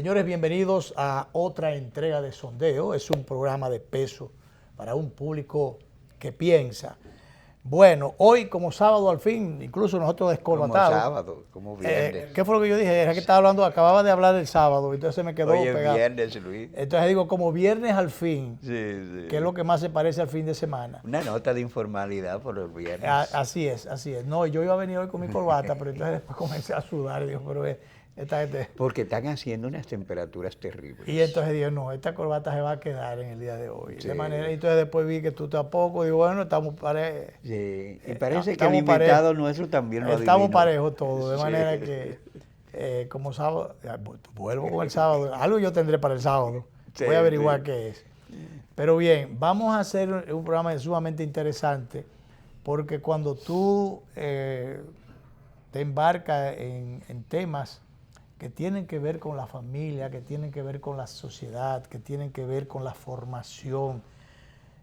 Señores, bienvenidos a otra entrega de Sondeo. Es un programa de peso para un público que piensa. Bueno, hoy como sábado al fin, incluso nosotros descorbatados. Como sábado, como viernes. ¿Qué fue lo que yo dije? Era que estaba hablando, acababa de hablar del sábado, entonces se me quedó Hoy es pegado. viernes, Luis. Entonces digo, como viernes al fin, Sí, sí. que es lo que más se parece al fin de semana. Una nota de informalidad por el viernes. Así es, así es. No, yo iba a venir hoy con mi corbata, pero entonces después comencé a sudar y digo, pero esta gente... Porque están haciendo unas temperaturas terribles. Y entonces digo, no, esta corbata se va a quedar en el día de hoy. Sí. De manera, y entonces después vi que tú tampoco, digo, bueno, estamos parejos. Sí. Y parece que el estamos invitado parejos. nuestro también lo adivinó. Estamos parejos todos, de Sí. manera que como sábado, vuelvo con el sábado, algo yo tendré para el sábado, Sí, voy a averiguar sí. qué es. Pero bien, vamos a hacer un programa sumamente interesante, porque cuando tú te embarcas en temas que tienen que ver con la familia, que tienen que ver con la sociedad, que tienen que ver con la formación,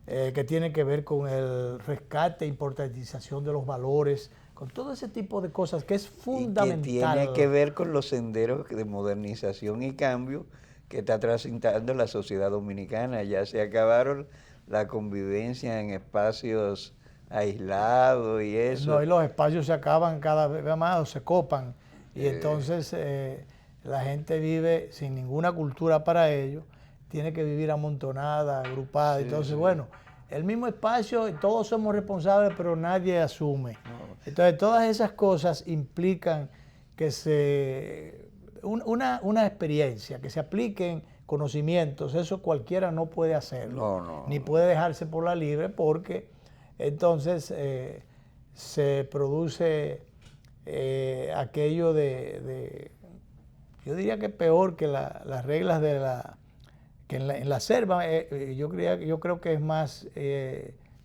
que tienen que ver con el rescate e importantización de los valores, con todo ese tipo de cosas que es fundamental. Y que tiene que ver con los senderos de modernización y cambio que está transitando la sociedad dominicana. Ya se acabaron la convivencia en espacios aislados y eso. No, y los espacios se acaban cada vez más o se copan. Y entonces la gente vive sin ninguna cultura para ello, tiene que vivir amontonada, agrupada. Sí, Entonces, sí. bueno, el mismo espacio, todos somos responsables, pero nadie asume. Entonces, todas esas cosas implican que una experiencia, que se apliquen conocimientos, eso cualquiera no puede hacerlo, ni puede dejarse por la libre, porque entonces se produce aquello yo diría que peor que las reglas de que en la selva. Yo creo que es más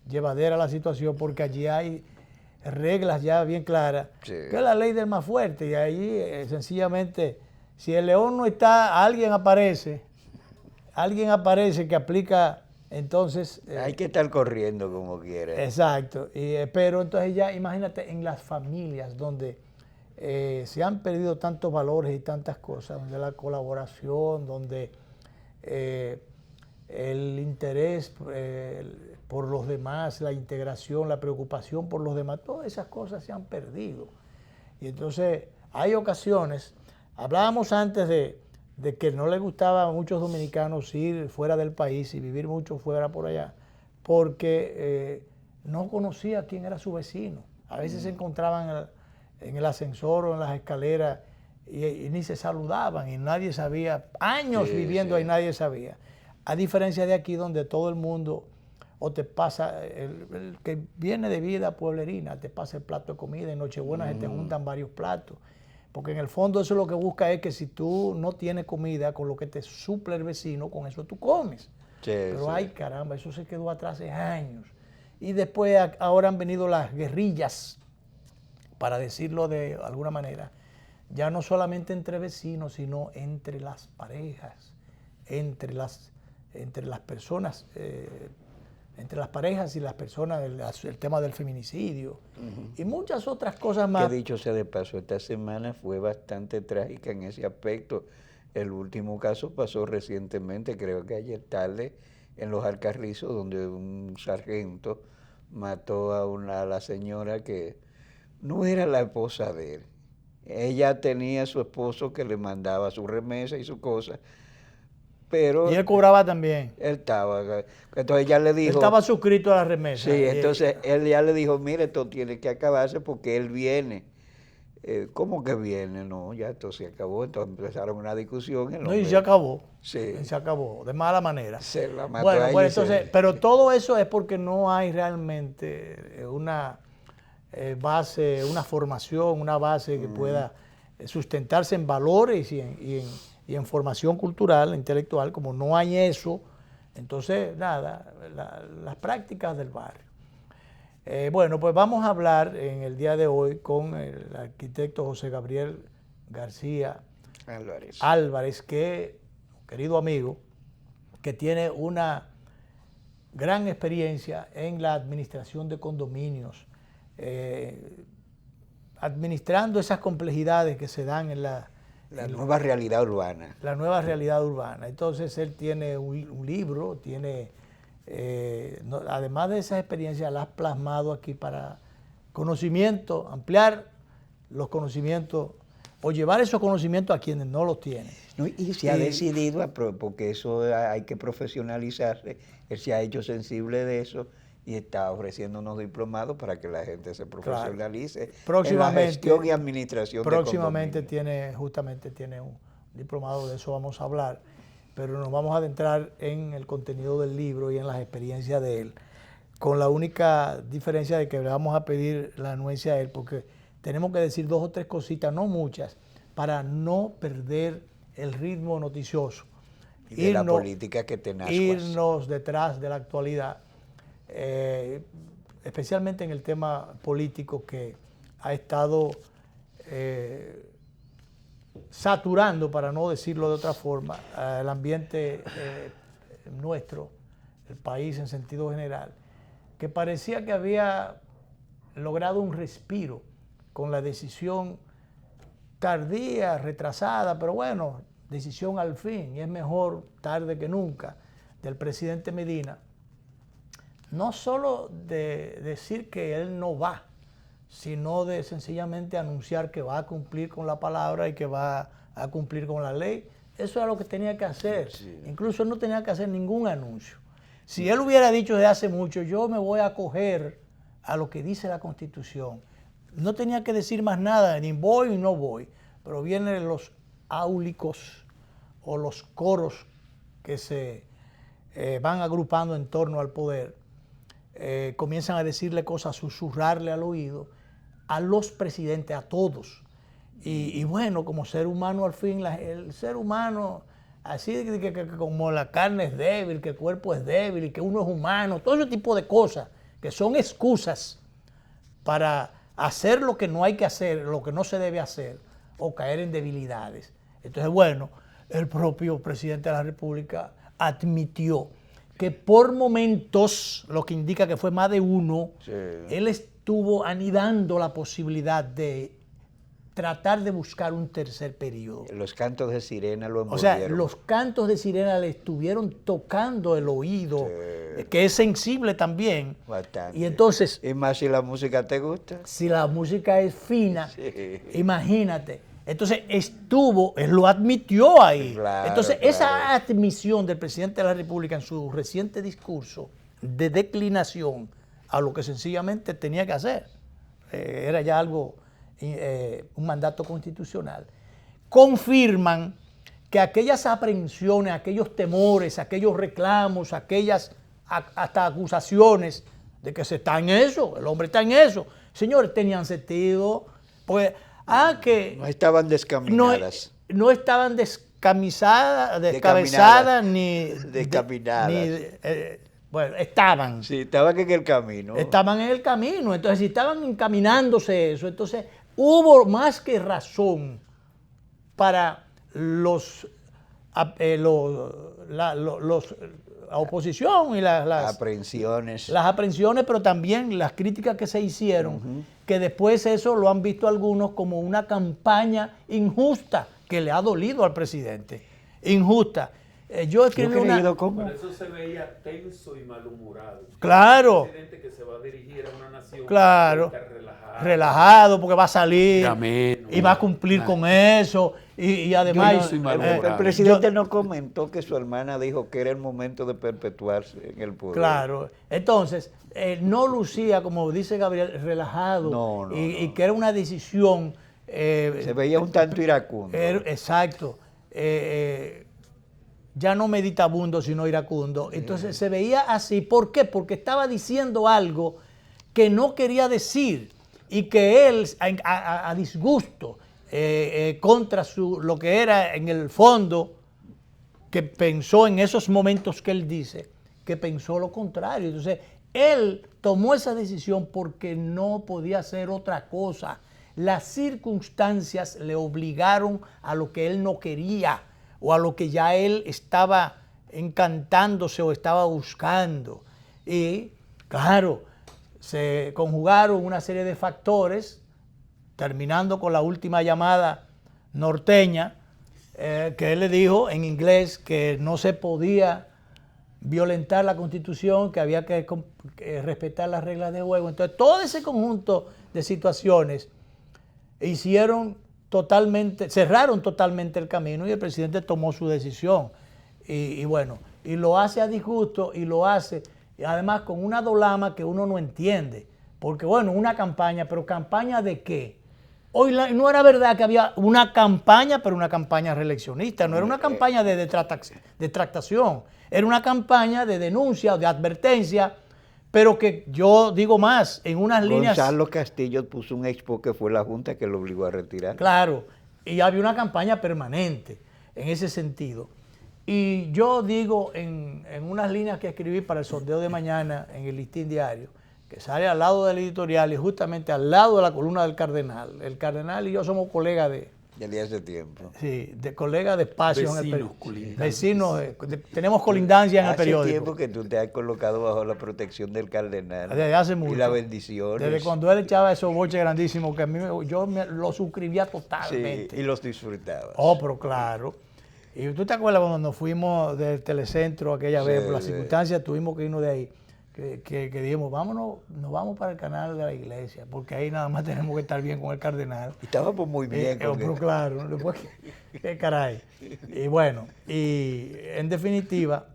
llevadera la situación, porque allí hay reglas ya bien claras, Sí. que es la ley del más fuerte, y allí sencillamente, si el león no está, alguien aparece que aplica, entonces... Hay que estar corriendo como quiera. Exacto, pero entonces ya imagínate en las familias donde se han perdido tantos valores y tantas cosas, donde la colaboración, donde el interés por los demás, la integración, la preocupación por los demás, todas esas cosas se han perdido. Y entonces hay ocasiones, hablábamos antes de que no les gustaba a muchos dominicanos ir fuera del país y vivir mucho fuera por allá, porque no conocía quién era su vecino. A veces se encontraban en el ascensor o en las escaleras y ni se saludaban y nadie sabía, años viviendo ahí, nadie sabía. A diferencia de aquí, donde todo el mundo, o te pasa, el que viene de vida pueblerina, te pasa el plato de comida, en Nochebuena se te juntan varios platos. Porque en el fondo eso lo que busca es que si tú no tienes comida, con lo que te suple el vecino, con eso tú comes. Sí, Pero sí. ay caramba, eso se quedó atrás hace años. Y después ahora han venido las guerrillas, para decirlo de alguna manera, ya no solamente entre vecinos, sino entre las parejas, entre las personas, entre las parejas y las personas, el tema del feminicidio y muchas otras cosas más. Que dicho sea de paso, esta semana fue bastante trágica en ese aspecto. El último caso pasó recientemente, creo que ayer tarde, en Los Alcarrizos, donde un sargento mató a la señora que no era la esposa de él. Ella tenía a su esposo que le mandaba su remesa y su cosa, pero Y él cobraba también. él estaba. Entonces ella le dijo... Él estaba suscrito a la remesa. Sí, entonces él ya le dijo, mire, esto tiene que acabarse porque él viene. ¿Cómo que viene? No, ya esto se acabó. Entonces empezaron una discusión. No, y se acabó. Sí. Se acabó, de mala manera. Se la mató Bueno, a ella pues y se- entonces, pero todo eso es porque no hay realmente una base, una formación, una base que pueda sustentarse en valores y en formación cultural, intelectual. Como no hay eso, entonces, nada, las prácticas del barrio. Bueno, pues vamos a hablar en el día de hoy con el arquitecto José Gabriel García Álvarez, que, querido amigo, que tiene una gran experiencia en la administración de condominios, administrando esas complejidades que se dan La nueva realidad urbana. La nueva realidad urbana. Entonces él tiene un libro, tiene, además de esas experiencias, las ha plasmado aquí para conocimiento, ampliar los conocimientos o llevar esos conocimientos a quienes no los tienen. No, y se ha decidido, porque eso hay que profesionalizarse, él se ha hecho sensible de eso y está ofreciendo unos diplomados para que la gente se profesionalice en la gestión y administración de próximamente justamente tiene un diplomado, de eso vamos a hablar, pero nos vamos a adentrar en el contenido del libro y en las experiencias de él, con la única diferencia de que le vamos a pedir la anuencia a él, porque tenemos que decir 2 o 3 cositas, no muchas, para no perder el ritmo noticioso. Y de la política que tenaz. Irnos detrás de la actualidad, especialmente en el tema político que ha estado saturando, para no decirlo de otra forma, el ambiente nuestro, el país en sentido general, que parecía que había logrado un respiro con la decisión tardía, retrasada, pero bueno, decisión al fin, y es mejor tarde que nunca, del presidente Medina, no solo de decir que él no va, sino de sencillamente anunciar que va a cumplir con la palabra y que va a cumplir con la ley. Eso era lo que tenía que hacer. Sí. Incluso él no tenía que hacer ningún anuncio. Si él hubiera dicho desde hace mucho, yo me voy a acoger a lo que dice la Constitución, no tenía que decir más nada, ni voy ni no voy, pero vienen los áulicos o los coros que se van agrupando en torno al poder, comienzan a decirle cosas, a susurrarle al oído a los presidentes, a todos. Y bueno, como ser humano al fin, el ser humano, así que como la carne es débil, que el cuerpo es débil y que uno es humano, todo ese tipo de cosas que son excusas para hacer lo que no hay que hacer, lo que no se debe hacer, o caer en debilidades. Entonces, bueno, el propio presidente de la República admitió que por momentos, lo que indica que fue más de uno, sí, él estuvo anidando la posibilidad de tratar de buscar un tercer periodo. Los cantos de sirena lo envolvieron. O sea, los cantos de sirena le estuvieron tocando el oído, sí, que es sensible también. Bastante. Y entonces... Y más si la música te gusta. Si la música es fina, sí, imagínate. Entonces él lo admitió ahí. Claro, entonces claro. Esa admisión del presidente de la República en su reciente discurso de declinación a lo que sencillamente tenía que hacer, era ya algo, un mandato constitucional, confirman que aquellas aprehensiones, aquellos temores, aquellos reclamos, aquellas hasta acusaciones de que se está en eso, el hombre está en eso, señores, tenían sentido, porque que no estaban descaminadas. No estaban descabezadas ni descaminadas. Bueno, estaban. Sí, estaban en el camino. Estaban en el camino. Entonces, si estaban encaminándose eso, entonces hubo más que razón para la oposición y las aprehensiones. Las aprehensiones, pero también las críticas que se hicieron, que después eso lo han visto algunos como una campaña injusta que le ha dolido al presidente. Injusta. Yo escribí Por eso se veía tenso y malhumorado. Claro. Un presidente que se va a dirigir a una nación. Claro. Relajado porque va a salir y va a cumplir con eso. Y además... el presidente no comentó que su hermana dijo que era el momento de perpetuarse en el poder. Claro. Entonces, no lucía, como dice Gabriel, relajado. Y que era una decisión... se veía un tanto iracundo. Exacto. Ya no meditabundo, sino iracundo. Entonces se veía así. ¿Por qué? Porque estaba diciendo algo que no quería decir y que él, a disgusto, contra lo que era en el fondo, que pensó en esos momentos que él dice, que pensó lo contrario. Entonces, él tomó esa decisión porque no podía hacer otra cosa. Las circunstancias le obligaron a lo que él no quería, o a lo que ya él estaba encantándose o estaba buscando. Y, claro, se conjugaron una serie de factores, terminando con la última llamada norteña, que él le dijo en inglés que no se podía violentar la Constitución, que había que respetar las reglas de juego. Entonces, todo ese conjunto de situaciones cerraron totalmente el camino y el presidente tomó su decisión. Y bueno, y lo hace a disgusto y lo hace, y además con una dolama que uno no entiende. Porque bueno, una campaña, pero ¿campaña de qué? Hoy no era verdad que había una campaña, pero una campaña reeleccionista, no era una campaña de detractación, era una campaña de denuncia o de advertencia, pero que yo digo más, en unas líneas... Gonzalo Castillo puso un expo que fue la Junta que lo obligó a retirar. Claro, y había una campaña permanente en ese sentido. Y yo digo en unas líneas que escribí para el sondeo de mañana en el Listín Diario, que sale al lado del editorial y justamente al lado de la columna del Cardenal. El Cardenal y yo somos colegas de... Ya hace tiempo. Sí, de colegas de espacio en el periódico. Colindancias. Vecinos, tenemos colindancia en el periódico. Hace tiempo que tú te has colocado bajo la protección del Cardenal. Desde hace mucho. Y la bendición. Desde cuando él echaba esos boches grandísimos que a mí yo lo suscribía totalmente. Sí, y los disfrutabas. Oh, pero claro. Y tú te acuerdas cuando nos fuimos del Telecentro aquella vez, por las circunstancias tuvimos que irnos de ahí. Que dijimos, nos vamos para el canal de la iglesia, porque ahí nada más tenemos que estar bien con el Cardenal. Estábamos muy bien con pero claro, después, qué caray. Y bueno, y en definitiva,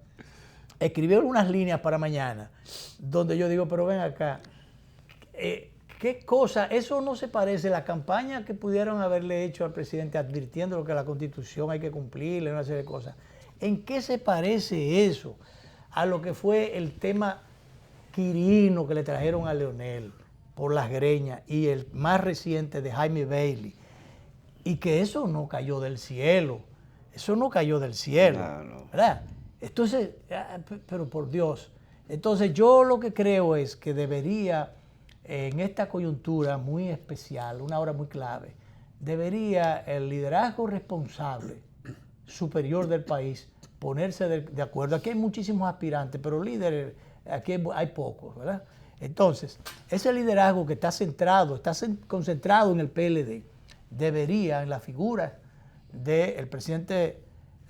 escribieron unas líneas para mañana, donde yo digo, pero ven acá, ¿qué cosa? Eso no se parece a la campaña que pudieron haberle hecho al presidente advirtiendo que la Constitución hay que cumplirle, una serie de cosas. ¿En qué se parece eso a lo que fue el tema Quirino que le trajeron a Leonel por las greñas y el más reciente de Jaime Bailey? Y que eso no cayó del cielo, No. ¿verdad? Entonces, pero por Dios, entonces yo lo que creo es que debería, en esta coyuntura muy especial, una hora muy clave, debería el liderazgo responsable superior del país ponerse de acuerdo. Aquí hay muchísimos aspirantes, pero líderes aquí hay pocos, ¿verdad? Entonces, ese liderazgo que está concentrado en el PLD, debería, en la figura del presidente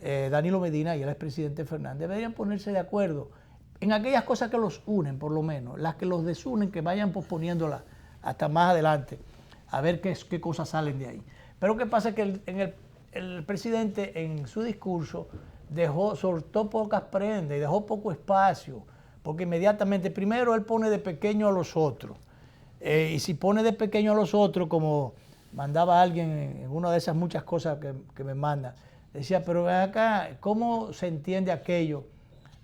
Danilo Medina y el expresidente Fernández, deberían ponerse de acuerdo en aquellas cosas que los unen, por lo menos. Las que los desunen, que vayan posponiéndolas hasta más adelante, a ver qué cosas salen de ahí. Pero ¿qué pasa? Que el presidente en su discurso soltó pocas prendas y dejó poco espacio, porque inmediatamente, primero él pone de pequeño a los otros, y si pone de pequeño a los otros, como mandaba alguien en una de esas muchas cosas que me manda, decía, pero ven acá, ¿cómo se entiende aquello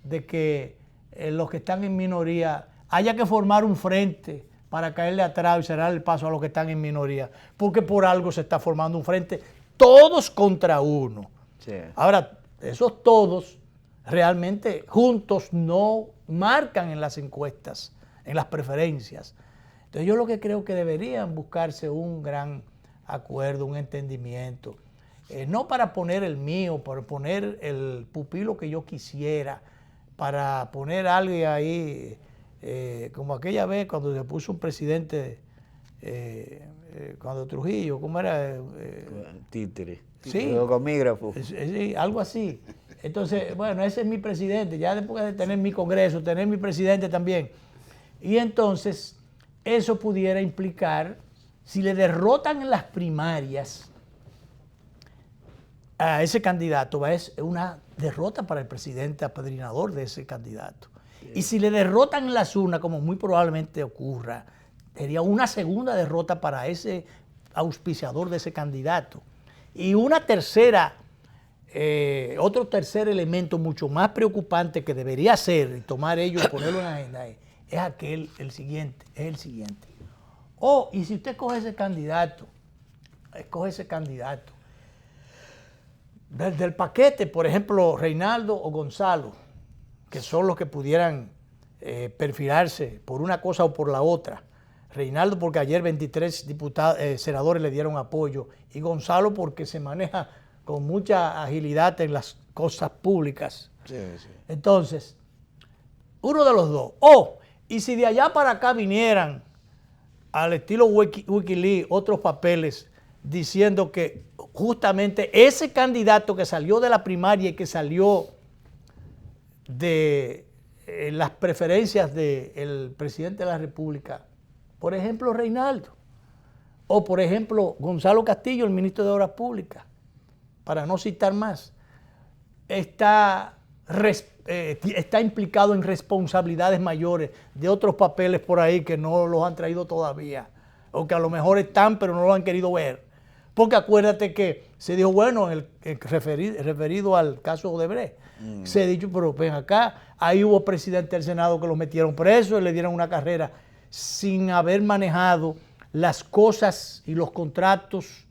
de que los que están en minoría haya que formar un frente para caerle atrás y cerrar el paso a los que están en minoría? Porque por algo se está formando un frente, todos contra uno. Sí. Ahora, esos todos realmente juntos no marcan en las encuestas, en las preferencias. Entonces yo lo que creo que deberían buscarse un gran acuerdo, un entendimiento, no para poner el mío, para poner el pupilo que yo quisiera, para poner a alguien ahí, como aquella vez cuando se puso un presidente, cuando Trujillo, ¿cómo era? Títere. Sí. Comígrafo. Sí, algo así. Entonces, bueno, ese es mi presidente, ya después de tener mi congreso, tener mi presidente también. Y entonces, eso pudiera implicar, si le derrotan en las primarias a ese candidato, es una derrota para el presidente apadrinador de ese candidato. Sí. Y si le derrotan en las urnas, como muy probablemente ocurra, sería una segunda derrota para ese auspiciador de ese candidato. Y una tercera, otro tercer elemento mucho más preocupante que debería ser, y tomar ello y ponerlo en la agenda, es el siguiente. Y si usted escoge ese candidato, del paquete, por ejemplo, Reinaldo o Gonzalo, que son los que pudieran perfilarse por una cosa o por la otra. Reinaldo porque ayer 23 senadores le dieron apoyo, y Gonzalo porque se maneja con mucha agilidad en las cosas públicas. Sí, sí. Entonces, uno de los dos. Y si de allá para acá vinieran, al estilo Wikileaks, otros papeles diciendo que justamente ese candidato que salió de la primaria y que salió de las preferencias del presidente de la República, por ejemplo Reinaldo, o por ejemplo Gonzalo Castillo, el ministro de Obras Públicas, para no citar más, está implicado en responsabilidades mayores de otros papeles por ahí que no los han traído todavía, o que a lo mejor están pero no lo han querido ver. Porque acuérdate que se dijo, bueno, referido al caso Odebrecht, se ha dicho, pero ven acá, ahí hubo presidente del Senado que los metieron presos y le dieron una carrera sin haber manejado las cosas y los contratos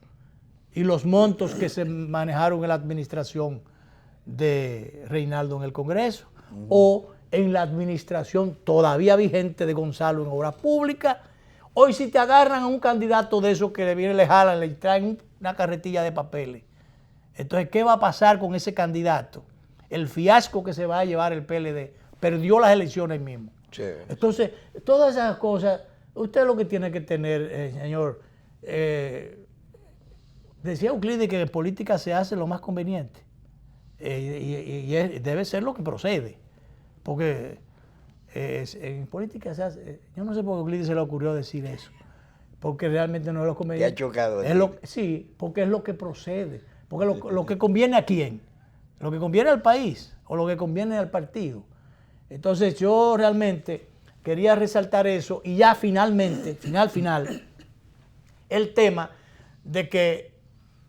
y los montos que se manejaron en la administración de Reinaldo en el Congreso, o en la administración todavía vigente de Gonzalo en Obras Públicas. Hoy si te agarran a un candidato de esos que le viene, le jalan, le traen una carretilla de papeles. Entonces, ¿qué va a pasar con ese candidato? El fiasco que se va a llevar el PLD. Perdió las elecciones mismo. Sí. Entonces, todas esas cosas, usted lo que tiene que tener, señor, decía Euclides que en política se hace lo más conveniente. Y debe ser lo que procede. Porque en política se hace, yo no sé por qué a Euclides se le ocurrió decir eso, porque realmente no es lo conveniente. ¿Te ha chocado? Sí, porque es lo que procede. Porque lo que conviene a quién, lo que conviene al país o lo que conviene al partido. Entonces yo realmente quería resaltar eso y ya finalmente, final, el tema de que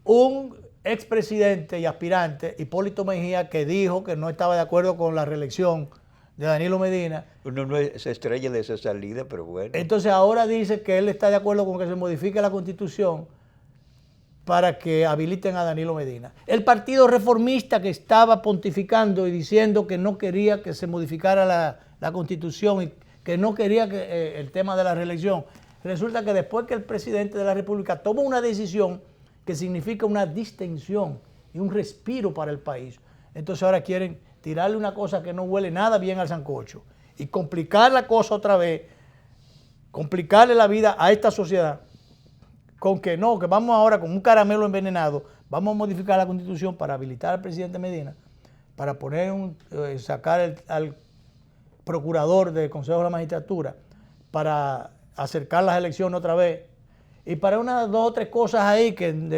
un expresidente y aspirante, Hipólito Mejía, que dijo que no estaba de acuerdo con la reelección de Danilo Medina. Uno no se estrella de esa salida, pero bueno. Entonces ahora dice que él está de acuerdo con que se modifique la Constitución para que habiliten a Danilo Medina. El Partido Reformista, que estaba pontificando y diciendo que no quería que se modificara la Constitución y que no quería que el tema de la reelección, resulta que después que el presidente de la República toma una decisión que significa una distensión y un respiro para el país, entonces ahora quieren tirarle una cosa que no huele nada bien al sancocho y complicar la cosa otra vez, complicarle la vida a esta sociedad con que no, que vamos ahora con un caramelo envenenado, vamos a modificar la Constitución para habilitar al presidente Medina, para poner sacar al procurador del Consejo de la Magistratura, para acercar las elecciones otra vez, y para unas 2 o 3 cosas ahí que en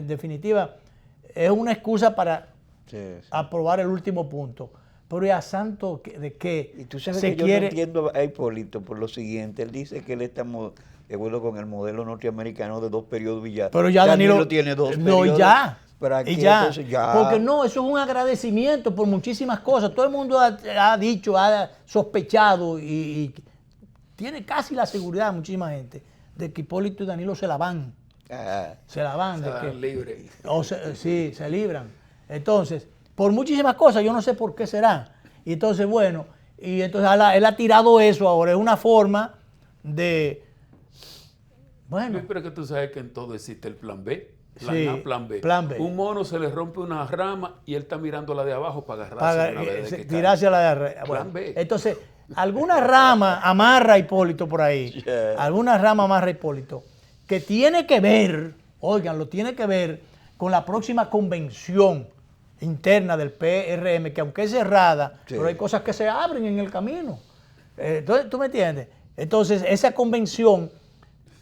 definitiva es una excusa para aprobar el último punto. Pero ya santo de qué y tú sabes que yo no entiendo a Hipólito por lo siguiente. Él dice que él está de acuerdo con el modelo norteamericano de 2 periodos y ya. Pero ya Danilo tiene 2 periodos. No, ya. ¿Para qué? Ya. Entonces, ya. Porque no, eso es un agradecimiento por muchísimas cosas. Todo el mundo ha dicho, ha sospechado y tiene casi la seguridad, muchísima gente, de que Hipólito y Danilo se la van. Se la van. Se van libres. Sí, se libran. Entonces, por muchísimas cosas, yo no sé por qué será. Y entonces, bueno, él ha tirado eso ahora. Es una forma de... Bueno. Sí, pero es que tú sabes que en todo existe el plan B. Plan Sí, A, plan B. Plan B. Un mono se le rompe una rama y él está mirando la de abajo para agarrarse una vez de que tirarse a la de arriba. Plan B. Entonces, alguna rama amarra a Hipólito por ahí. Alguna rama amarra a Hipólito que tiene que ver, oigan, lo tiene que ver con la próxima convención interna del PRM, que aunque es cerrada, pero hay cosas que se abren en el camino. Entonces, ¿tú me entiendes? Entonces, esa convención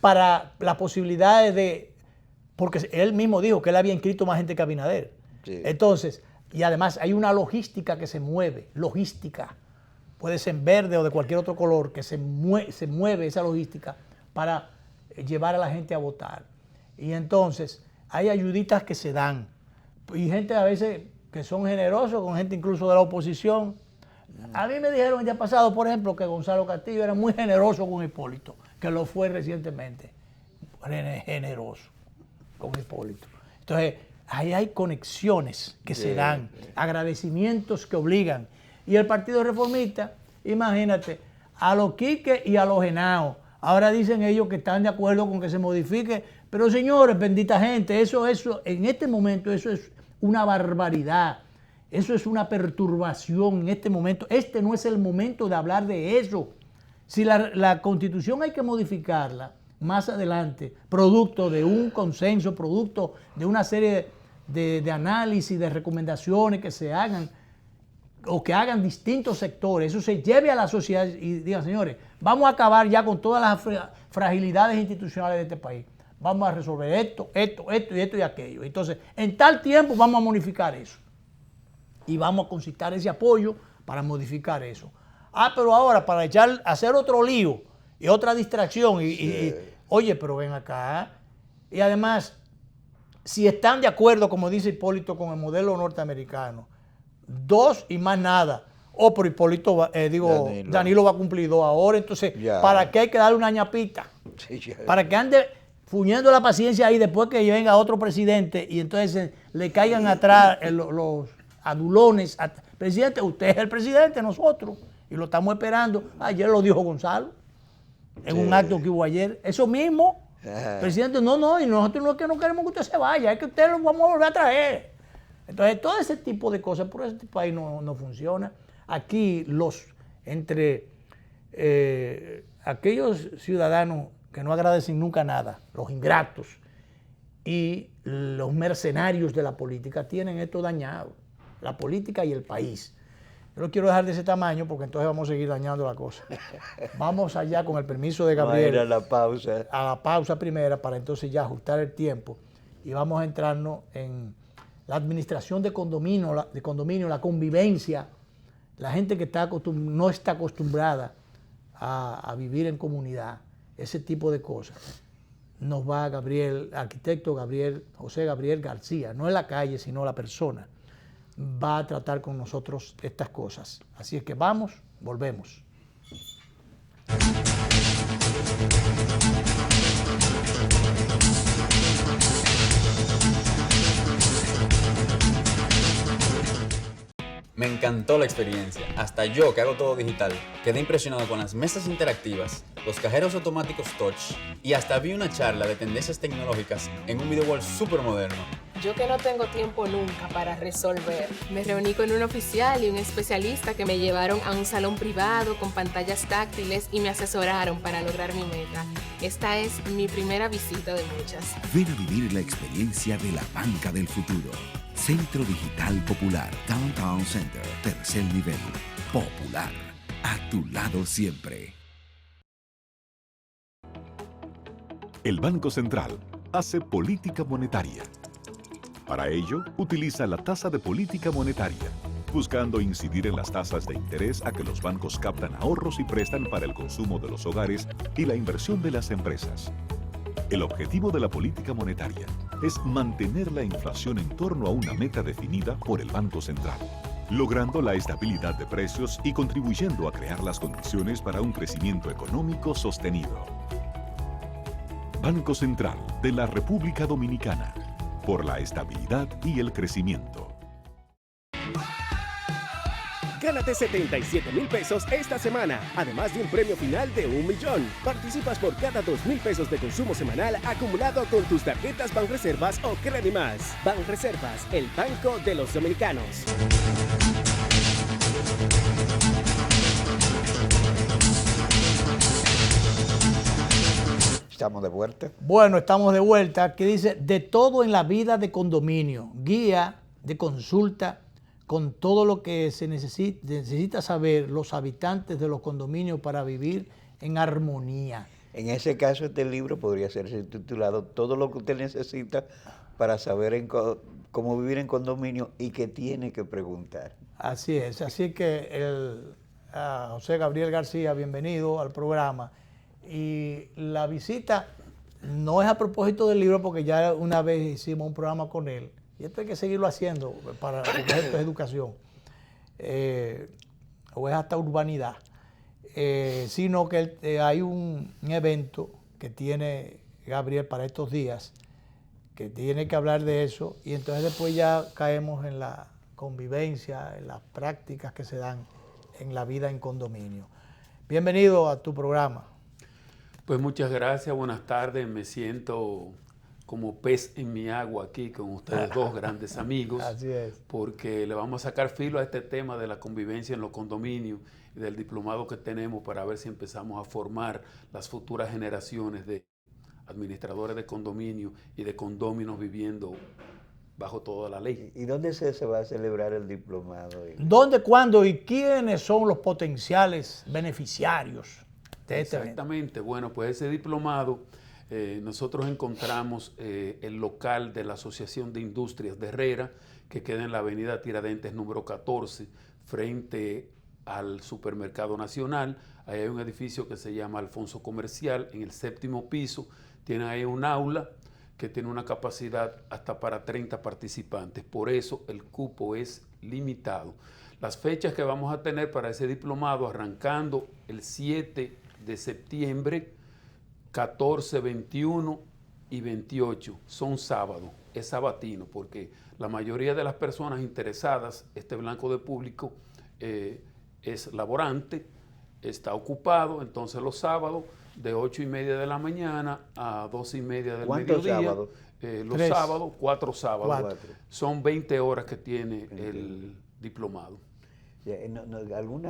para las posibilidades de... Porque él mismo dijo que él había inscrito más gente que Abinader. Sí. Entonces, y además hay una logística que se mueve, logística, puede ser en verde o de cualquier otro color, que se mueve esa logística para llevar a la gente a votar. Y entonces, hay ayuditas que se dan. Y gente a veces que son generosos, con gente incluso de la oposición. A mí me dijeron el día pasado, por ejemplo, que Gonzalo Castillo era muy generoso con Hipólito, que lo fue recientemente. Generoso con Hipólito. Entonces, ahí hay conexiones que se dan, agradecimientos que obligan. Y el Partido Reformista, imagínate, a los Quique y a los Henao, ahora dicen ellos que están de acuerdo con que se modifique, pero señores, bendita gente, eso, en este momento, eso es una barbaridad. Eso es una perturbación en este momento. No es el momento de hablar de eso. Si la Constitución hay que modificarla, más adelante, producto de un consenso, producto de una serie de análisis, de recomendaciones que se hagan o que hagan distintos sectores, eso se lleve a la sociedad y digan, señores, vamos a acabar ya con todas las fragilidades institucionales de este país. Vamos a resolver esto y aquello. Entonces, en tal tiempo vamos a modificar eso. Y vamos a concitar ese apoyo para modificar eso. Pero ahora, para hacer otro lío y otra distracción, oye, pero ven acá. Y además, si están de acuerdo, como dice Hipólito, con el modelo norteamericano, 2 y más nada. Pero Hipólito, Danilo va a cumplir 2 ahora, entonces, ya. ¿Para qué hay que darle una ñapita? Sí, para que ande fuñendo la paciencia ahí después que venga otro presidente y entonces le caigan atrás los adulones. Presidente, usted es el presidente, nosotros, y lo estamos esperando. Ayer lo dijo Gonzalo, en un acto que hubo ayer. Eso mismo, presidente, no, y nosotros no es que no queremos que usted se vaya, es que usted lo vamos a volver a traer. Entonces, todo ese tipo de cosas, por este país no funciona. Aquí, entre aquellos ciudadanos que no agradecen nunca nada, los ingratos y los mercenarios de la política tienen esto dañado, la política y el país. Yo lo quiero dejar de ese tamaño porque entonces vamos a seguir dañando la cosa. Vamos allá con el permiso de Gabriel. Vamos a ir a la pausa. A la pausa primera para entonces ya ajustar el tiempo y vamos a entrarnos en la administración de condominio, la convivencia, la gente que no está acostumbrada a vivir en comunidad, ese tipo de cosas. Nos va arquitecto José Gabriel García, no en la calle, sino la persona, va a tratar con nosotros estas cosas. Así es que volvemos. Me encantó la experiencia. Hasta yo, que hago todo digital, quedé impresionado con las mesas interactivas, los cajeros automáticos touch y hasta vi una charla de tendencias tecnológicas en un video wall súper moderno. Yo que no tengo tiempo nunca para resolver. Me reuní con un oficial y un especialista que me llevaron a un salón privado con pantallas táctiles y me asesoraron para lograr mi meta. Esta es mi primera visita de muchas. Ven a vivir la experiencia de la banca del futuro. Centro Digital Popular, Downtown Center, tercer nivel. Popular, a tu lado siempre. El Banco Central hace política monetaria. Para ello, utiliza la tasa de política monetaria, buscando incidir en las tasas de interés a que los bancos captan ahorros y prestan para el consumo de los hogares y la inversión de las empresas. El objetivo de la política monetaria es mantener la inflación en torno a una meta definida por el Banco Central, logrando la estabilidad de precios y contribuyendo a crear las condiciones para un crecimiento económico sostenido. Banco Central de la República Dominicana, por la estabilidad y el crecimiento. Gánate 77,000 pesos esta semana, además de un premio final de 1 millón. Participas por cada 2,000 pesos de consumo semanal acumulado con tus tarjetas Banreservas o Credimás. Banreservas, el banco de los dominicanos. ¿Estamos de vuelta? Bueno, estamos de vuelta. Que dice, de todo en la vida de condominio, guía de consulta con todo lo que se necesita saber los habitantes de los condominios para vivir en armonía. En ese caso, este libro podría ser titulado Todo lo que usted necesita para saber cómo vivir en condominio y qué tiene que preguntar. Así es. Así que José Gabriel García, bienvenido al programa. Y la visita no es a propósito del libro, porque ya una vez hicimos un programa con él. Y esto hay que seguirlo haciendo para esto es educación. O es hasta urbanidad. Sino que hay un evento que tiene Gabriel para estos días, que tiene que hablar de eso, y entonces después ya caemos en la convivencia, en las prácticas que se dan en la vida en condominio. Bienvenido a tu programa. Pues muchas gracias, buenas tardes. Me siento como pez en mi agua aquí con ustedes dos grandes amigos. Así es. Porque le vamos a sacar filo a este tema de la convivencia en los condominios y del diplomado que tenemos para ver si empezamos a formar las futuras generaciones de administradores de condominio y de condóminos viviendo bajo toda la ley. ¿Y dónde se va a celebrar el diplomado? ¿Dónde, cuándo y quiénes son los potenciales beneficiarios de este evento? Exactamente. Bueno, pues ese diplomado, nosotros encontramos el local de la Asociación de Industrias de Herrera, que queda en la avenida Tiradentes número 14, frente al Supermercado Nacional. Ahí hay un edificio que se llama Alfonso Comercial, en el 7º piso. Tiene ahí un aula que tiene una capacidad hasta para 30 participantes. Por eso el cupo es limitado. Las fechas que vamos a tener para ese diplomado, arrancando el 7 de septiembre, 14, 21 y 28, son sábados, es sabatino, porque la mayoría de las personas interesadas, este blanco de público, es laborante, está ocupado, entonces los sábados de 8:30 de la mañana a 12:30 del mediodía. Sábados? Los 3. sábados, 4 sábados. 4. Son 20 horas que tiene el diplomado. ¿Algún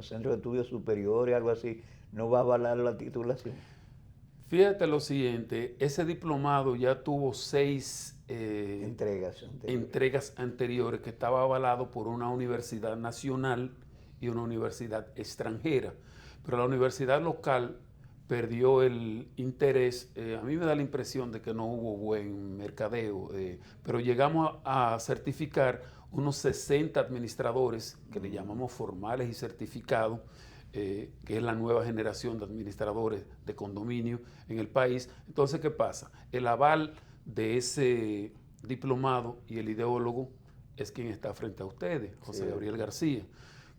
centro de estudios superiores, algo así, no va a avalar la titulación? Fíjate lo siguiente, ese diplomado ya tuvo 6 entregas anteriores, que estaba avalado por una universidad nacional y una universidad extranjera, pero la universidad local perdió el interés. A mí me da la impresión de que no hubo buen mercadeo, pero llegamos a certificar unos 60 administradores, que le llamamos formales y certificados, que es la nueva generación de administradores de condominio en el país. Entonces, ¿qué pasa? El aval de ese diplomado y el ideólogo es quien está frente a ustedes, José Gabriel García,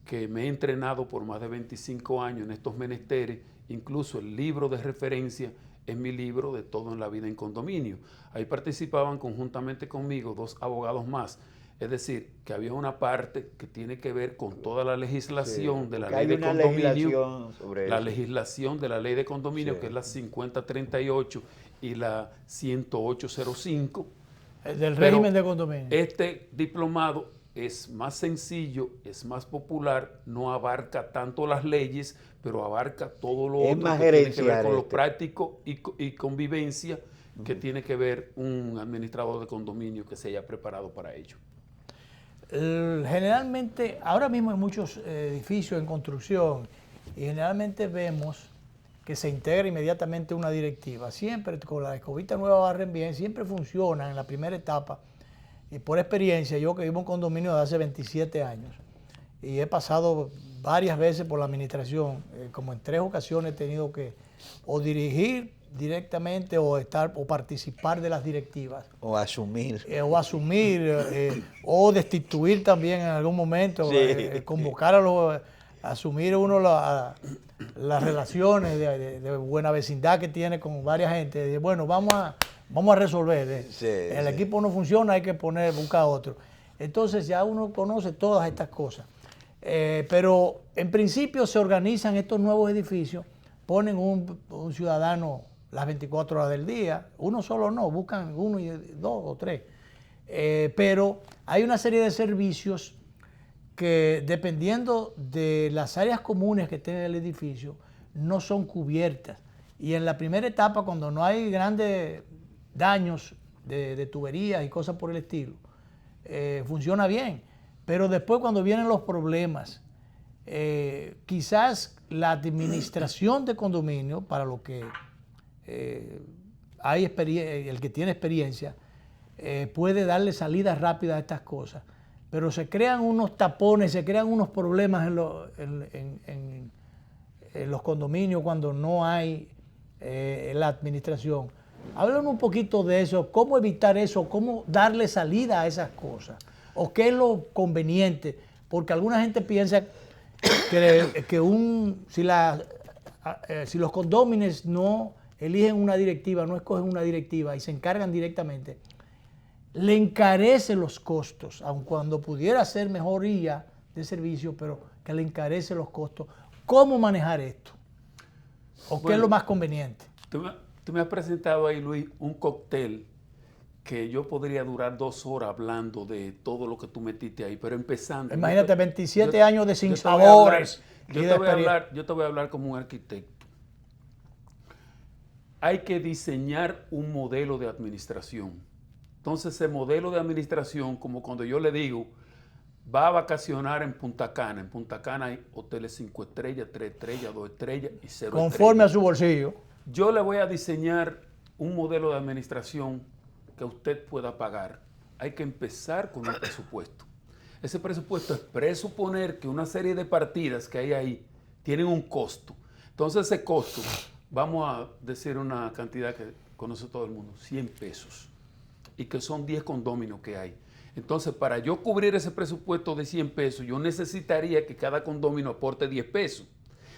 que me he entrenado por más de 25 años en estos menesteres. Incluso el libro de referencia es mi libro de Todo en la Vida en Condominio. Ahí participaban conjuntamente conmigo 2 abogados más. Es decir, que había una parte que tiene que ver con toda la legislación de la ley de condominio, la legislación de la ley de condominio, que es la 5038 y la 10805. Del régimen de condominio. Este diplomado es más sencillo, es más popular, no abarca tanto las leyes, pero abarca todo lo otro que tiene que ver con lo práctico y convivencia, que tiene que ver un administrador de condominio que se haya preparado para ello. Generalmente, ahora mismo hay muchos edificios en construcción y generalmente vemos que se integra inmediatamente una directiva. Siempre con la escobita nueva barren bien, siempre funciona en la primera etapa. Y por experiencia, yo que vivo en condominio desde hace 27 años y he pasado varias veces por la administración, como en 3 ocasiones he tenido que o dirigir directamente o participar de las directivas. O asumir. O destituir también en algún momento, convocar a asumir uno las relaciones de buena vecindad que tiene con varias gente. Bueno, vamos a resolver. El equipo no funciona, hay que buscar otro. Entonces ya uno conoce todas estas cosas. Pero en principio se organizan estos nuevos edificios, ponen un ciudadano las 24 horas del día, uno solo no, buscan 1 y 2 o 3. Pero hay una serie de servicios que, dependiendo de las áreas comunes que tiene el edificio, no son cubiertas. Y en la primera etapa, cuando no hay grandes daños de tuberías y cosas por el estilo, funciona bien. Pero después, cuando vienen los problemas, quizás la administración de condominio, para lo que hay el que tiene experiencia, puede darle salida rápida a estas cosas. Pero se crean unos tapones, se crean unos problemas en los condominios cuando no hay la administración. Háblanos un poquito de eso, cómo evitar eso, cómo darle salida a esas cosas, o qué es lo conveniente, porque alguna gente piensa que si los condóminos no eligen una directiva, no escogen una directiva y se encargan directamente, le encarece los costos, aun cuando pudiera ser mejoría de servicio, pero que le encarece los costos. ¿Cómo manejar esto? ¿O qué es lo más conveniente? Tú me has presentado ahí, Luis, un cóctel que yo podría durar 2 horas hablando de todo lo que tú metiste ahí, pero empezando. Imagínate, 27 años de sinsabores. Yo te voy a hablar como un arquitecto. hay que diseñar un modelo de administración. Entonces, ese modelo de administración, como cuando yo le digo, va a vacacionar en Punta Cana. En Punta Cana hay hoteles 5 estrellas, 3 estrellas, 2 estrellas y 0 conforme estrellas. a su bolsillo. Yo le voy a diseñar un modelo de administración que usted pueda pagar. Hay que empezar con un presupuesto. Ese presupuesto es presuponer que una serie de partidas que hay ahí tienen un costo. Entonces ese costo, vamos a decir una cantidad que conoce todo el mundo, 100 pesos. Y que son 10 condóminos que hay. Entonces, para yo cubrir ese presupuesto de 100 pesos, yo necesitaría que cada condominio aporte 10 pesos.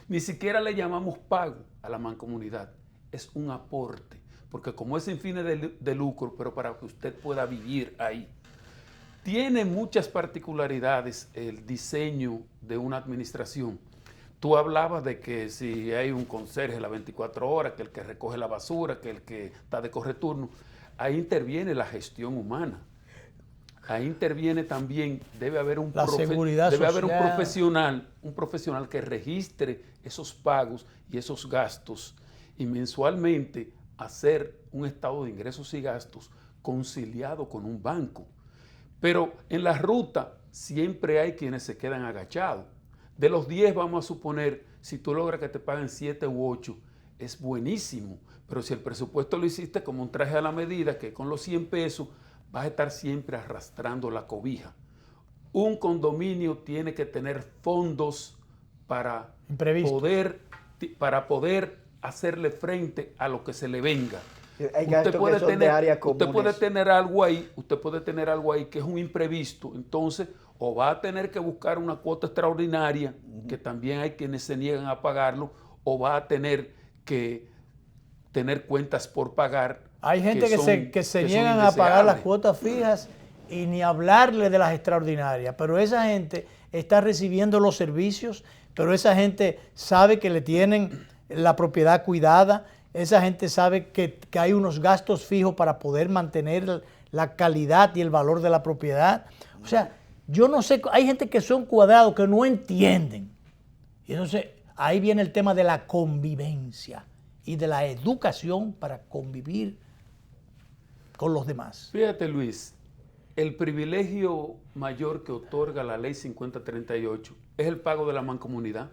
Ni siquiera le llamamos pago a la mancomunidad. Es un aporte. Porque como es sin fines de lucro, pero para que usted pueda vivir ahí. Tiene muchas particularidades el diseño de una administración. Tú hablabas de que si hay un conserje las 24 horas, que el que recoge la basura, que el que está de correturno, ahí interviene la gestión humana. Ahí interviene también, debe haber un profesional que registre esos pagos y esos gastos y mensualmente hacer un estado de ingresos y gastos conciliado con un banco. Pero en la ruta siempre hay quienes se quedan agachados. De los 10 vamos a suponer, si tú logras que te paguen 7 u 8, es buenísimo. Pero si el presupuesto lo hiciste como un traje a la medida, que con los 100 pesos vas a estar siempre arrastrando la cobija. Un condominio tiene que tener fondos para poder hacerle frente a lo que se le venga. Hay gastos que son de áreas comunes. Usted puede tener algo ahí que es un imprevisto, entonces o va a tener que buscar una cuota extraordinaria, que también hay quienes se niegan a pagarlo, o va a tener que tener cuentas por pagar. Hay gente que se niegan a pagar las cuotas fijas y ni hablarle de las extraordinarias, pero esa gente está recibiendo los servicios, pero esa gente sabe que le tienen la propiedad cuidada, esa gente sabe que hay unos gastos fijos para poder mantener la calidad y el valor de la propiedad. O sea, yo no sé, hay gente que son cuadrados, que no entienden. Y entonces ahí viene el tema de la convivencia y de la educación para convivir con los demás. Fíjate, Luis, el privilegio mayor que otorga la ley 5038 es el pago de la mancomunidad,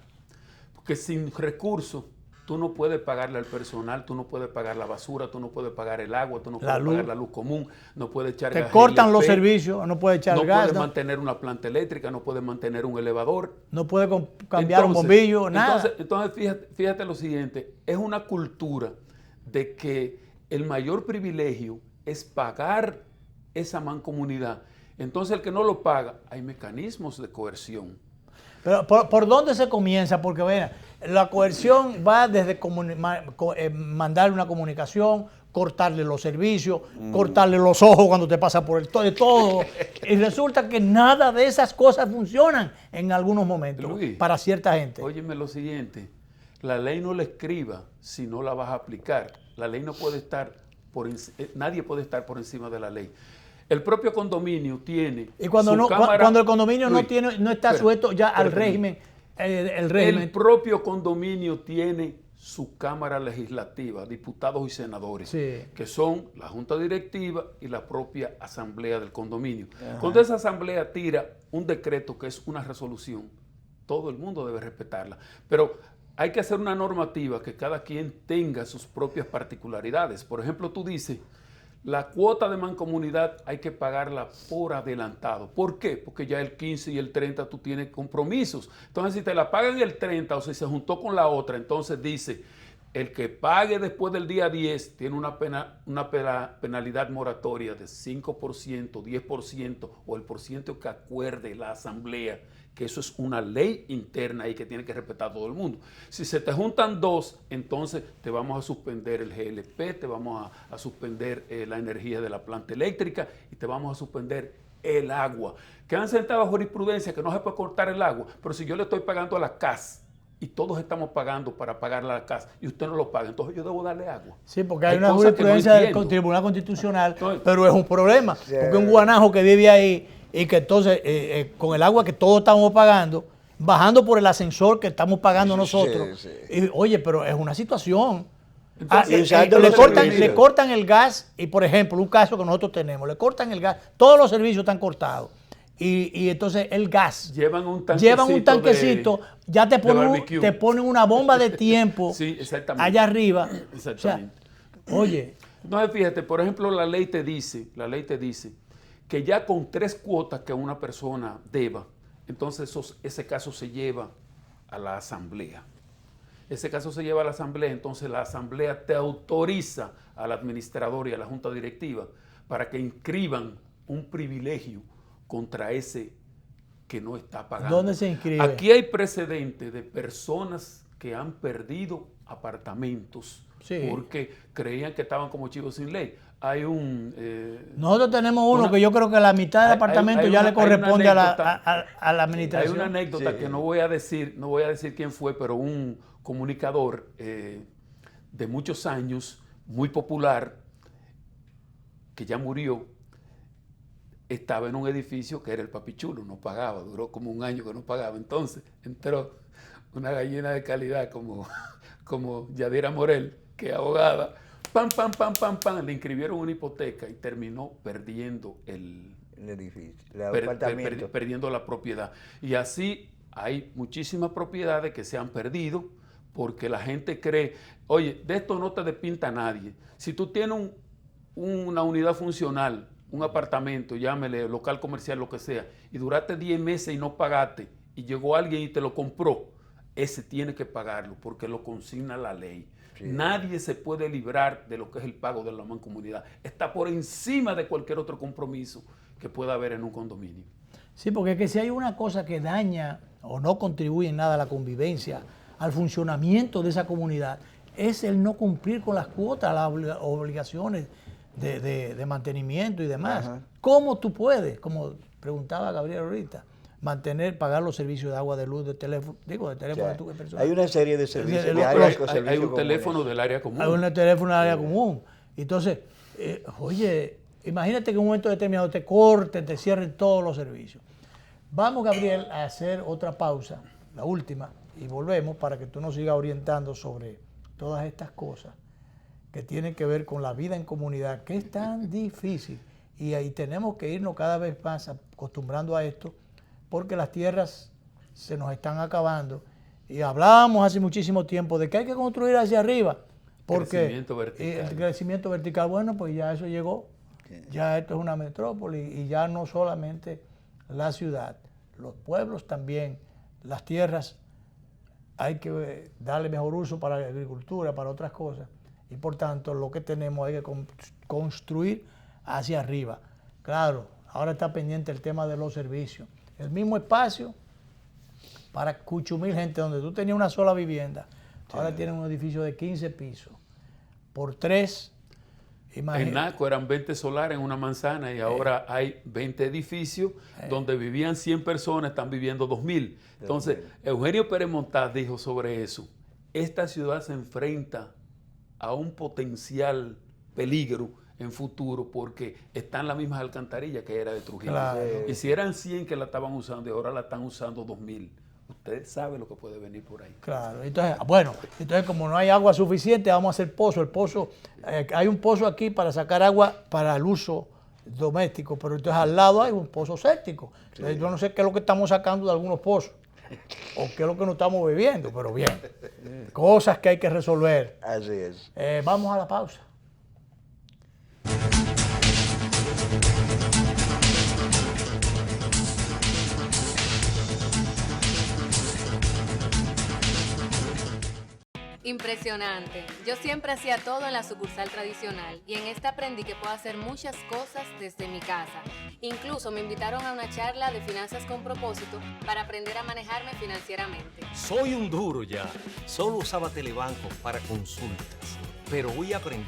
porque sin recursos tú no puedes pagarle al personal, tú no puedes pagar la basura, tú no puedes pagar el agua, tú no puedes pagar la luz común, no puedes echar gas. Te cortan los servicios, no puedes echar gas. No puedes mantener una planta eléctrica, no puedes mantener un elevador. No puedes cambiar un bombillo, nada. Entonces fíjate lo siguiente, es una cultura de que el mayor privilegio es pagar esa mancomunidad. Entonces el que no lo paga, hay mecanismos de coerción. Pero ¿por dónde se comienza? Porque bueno, la coerción va desde mandarle una comunicación, cortarle los servicios, cortarle los ojos cuando te pasa por todo. Y resulta que nada de esas cosas funcionan en algunos momentos, Luis, para cierta gente. Óyeme lo siguiente, la ley no la escriba si no la vas a aplicar. La ley no puede estar nadie puede estar por encima de la ley. El propio condominio tiene. Y cuando el condominio no está sujeto ya al régimen, el propio condominio tiene su cámara legislativa, diputados y senadores, que son la junta directiva y la propia asamblea del condominio. Ajá. Cuando esa asamblea tira un decreto que es una resolución, todo el mundo debe respetarla. Pero hay que hacer una normativa que cada quien tenga sus propias particularidades. Por ejemplo, tú dices, la cuota de mancomunidad hay que pagarla por adelantado. ¿Por qué? Porque ya el 15 y el 30 tú tienes compromisos. Entonces, si te la pagan el 30 o si se juntó con la otra, entonces dice, el que pague después del día 10 tiene una penalidad moratoria de 5%, 10% o el porciento que acuerde la asamblea, que eso es una ley interna y que tiene que respetar todo el mundo. Si se te juntan dos, entonces te vamos a suspender el GLP, te vamos a suspender la energía de la planta eléctrica y te vamos a suspender el agua. Que han sentado jurisprudencia que no se puede cortar el agua, pero si yo le estoy pagando a la CAS y todos estamos pagando para pagarle a la CAS y usted no lo paga, entonces yo debo darle agua. Sí, porque hay una jurisprudencia del Tribunal Constitucional, entonces, pero es un problema, porque un guanajo que vive ahí y que entonces con el agua que todos estamos pagando, bajando por el ascensor que estamos pagando nosotros, y, oye, pero es una situación. Le cortan el gas y, por ejemplo, un caso que nosotros tenemos, le cortan el gas, todos los servicios están cortados. Y entonces el gas. Llevan un tanquecito, ya te ponen una bomba de tiempo sí, allá arriba. Exactamente. O sea, oye. No, fíjate, por ejemplo, la ley te dice que ya con 3 cuotas que una persona deba, entonces ese caso se lleva a la asamblea. Ese caso se lleva a la asamblea, entonces la asamblea te autoriza al administrador y a la junta directiva para que inscriban un privilegio contra ese que no está pagando. ¿Dónde se inscribe? Aquí hay precedentes de personas que han perdido apartamentos porque creían que estaban como chivos sin ley. Hay nosotros tenemos uno que yo creo que la mitad del apartamento ya le corresponde a la administración. Hay una anécdota que no voy a decir quién fue, pero un comunicador de muchos años, muy popular, que ya murió, estaba en un edificio que era el Papichulo, no pagaba, duró como un año que no pagaba. Entonces entró una gallina de calidad como Yadira Morel, que es abogada, pam, le inscribieron una hipoteca y terminó perdiendo el edificio, apartamento. Perdiendo la propiedad. Y así hay muchísimas propiedades que se han perdido porque la gente cree, oye, de esto no te despinta nadie. Si tú tienes una unidad funcional, un apartamento, llámele, local comercial, lo que sea, y duraste 10 meses y no pagaste, y llegó alguien y te lo compró, ese tiene que pagarlo porque lo consigna la ley. Sí. Nadie se puede librar de lo que es el pago de la mancomunidad. Está por encima de cualquier otro compromiso que pueda haber en un condominio. Sí, porque es que si hay una cosa que daña o no contribuye en nada a la convivencia, al funcionamiento de esa comunidad, es el no cumplir con las cuotas, las obligaciones de mantenimiento y demás. Ajá. ¿Cómo tú puedes, como preguntaba Gabriel ahorita, pagar los servicios de agua, de luz, de teléfono, de personas? Hay una serie de servicios. Hay un teléfono del área común. Hay un teléfono del área común. Entonces, oye, imagínate que en un momento determinado te corten, te cierren todos los servicios. Vamos, Gabriel, a hacer otra pausa, la última, y volvemos para que tú nos sigas orientando sobre todas estas cosas que tienen que ver con la vida en comunidad, que es tan difícil. Y ahí tenemos que irnos cada vez más acostumbrando a esto, porque las tierras se nos están acabando. Y hablábamos hace muchísimo tiempo de que hay que construir hacia arriba, porque el crecimiento vertical, bueno, pues ya eso llegó. Ya esto es una metrópoli y ya no solamente la ciudad, los pueblos también, las tierras, hay que darle mejor uso para la agricultura, para otras cosas. Y por tanto, lo que tenemos hay que construir hacia arriba. Claro, ahora está pendiente el tema de los servicios. El mismo espacio para 8,000 gente, donde tú tenías una sola vivienda, ahora tienen un edificio de 15 pisos por 3. En Naco eran 20 solares en una manzana y ahora hay 20 edificios donde vivían 100 personas, están viviendo 2,000. Entonces, Eugenio Pérez Montaz dijo sobre eso, esta ciudad se enfrenta a un potencial peligro en futuro porque están las mismas alcantarillas que era de Trujillo. Claro. Y si eran 100 que la estaban usando y ahora la están usando 2,000. Ustedes saben lo que puede venir por ahí. Claro, entonces como no hay agua suficiente, vamos a hacer pozo. El pozo, hay un pozo aquí para sacar agua para el uso doméstico, pero entonces al lado hay un pozo séptico. Entonces, yo no sé qué es lo que estamos sacando de algunos pozos o qué es lo que no estamos bebiendo, pero bien. Cosas que hay que resolver. Así es. Vamos a la pausa. Impresionante. Yo siempre hacía todo en la sucursal tradicional y en esta aprendí que puedo hacer muchas cosas desde mi casa. Incluso me invitaron a una charla de finanzas con propósito para aprender a manejarme financieramente. Soy un duro ya. Solo usaba Telebanco para consultas, pero hoy aprendí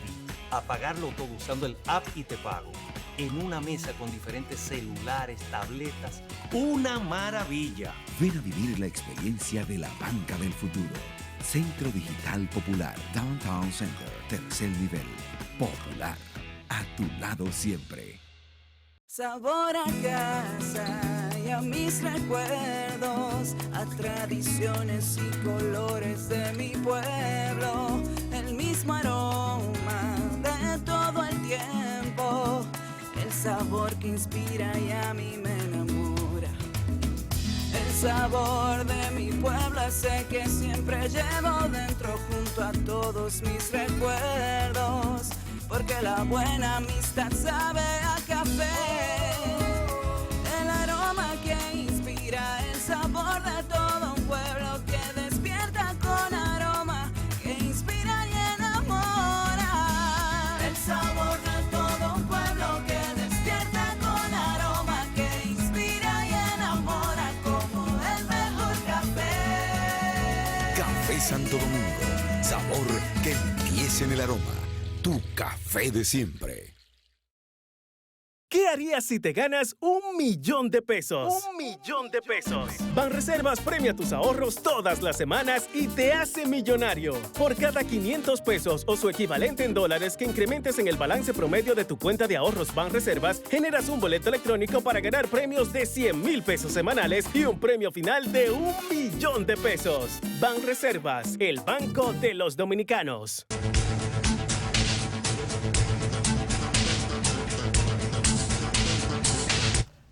a pagarlo todo usando el app y Te Pago. En una mesa con diferentes celulares, tabletas, ¡una maravilla! Ven a vivir la experiencia de la banca del futuro. Centro Digital Popular, Downtown Center, tercer nivel. Popular, a tu lado siempre. Sabor a casa y a mis recuerdos, a tradiciones y colores de mi pueblo, el mismo aroma de todo el tiempo, el sabor que inspira y a mí me enamora. El sabor de mi pueblo ese que siempre llevo dentro junto a todos mis recuerdos, porque la buena amistad sabe a café. El aroma que inspira, el sabor de todo un pueblo que despierta con aroma, que inspira y enamora. El sabor de todo un pueblo que despierta con aroma, que inspira y enamora como el mejor café. Café Santo Domingo, sabor que empieza en el aroma. Tu café de siempre. ¿Qué harías si te ganas $1.000.000? $1.000.000. Banreservas premia tus ahorros todas las semanas y te hace millonario. Por cada $500 o su equivalente en dólares que incrementes en el balance promedio de tu cuenta de ahorros Banreservas, generas un boleto electrónico para ganar premios de $100,000 semanales y un premio final de $1.000.000. Banreservas, el banco de los dominicanos.